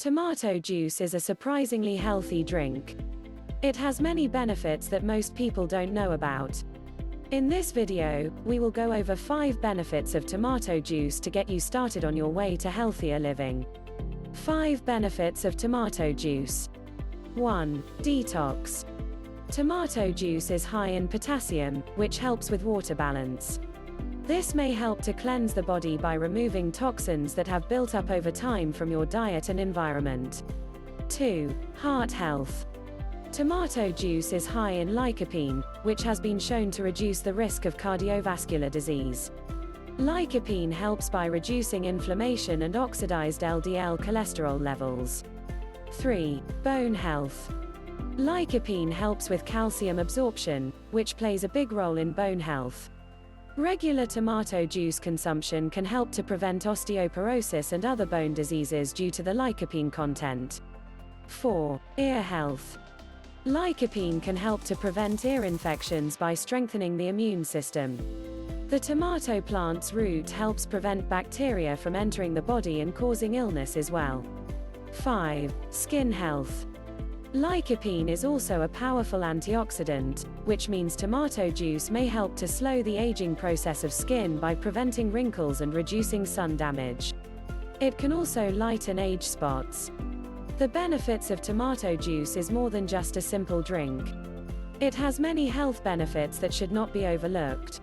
Tomato juice is a surprisingly healthy drink. It has many benefits that most people don't know about. In this video, we will go over 5 benefits of tomato juice to get you started on your way to healthier living. 5 benefits of tomato juice. 1. Detox. Tomato juice is high in potassium, which helps with water balance. This may help to cleanse the body by removing toxins that have built up over time from your diet and environment. 2. Heart health. Tomato juice is high in lycopene, which has been shown to reduce the risk of cardiovascular disease. Lycopene helps by reducing inflammation and oxidized LDL cholesterol levels. 3. Bone health. Lycopene helps with calcium absorption, which plays a big role in bone health. Regular tomato juice consumption can help to prevent osteoporosis and other bone diseases due to the lycopene content. 4. Ear health. Lycopene can help to prevent ear infections by strengthening the immune system. The tomato plant's root helps prevent bacteria from entering the body and causing illness as well. 5. Skin health. Lycopene is also a powerful antioxidant, which means tomato juice may help to slow the aging process of skin by preventing wrinkles and reducing sun damage. It can also lighten age spots. The benefits of tomato juice is more than just a simple drink. It has many health benefits that should not be overlooked.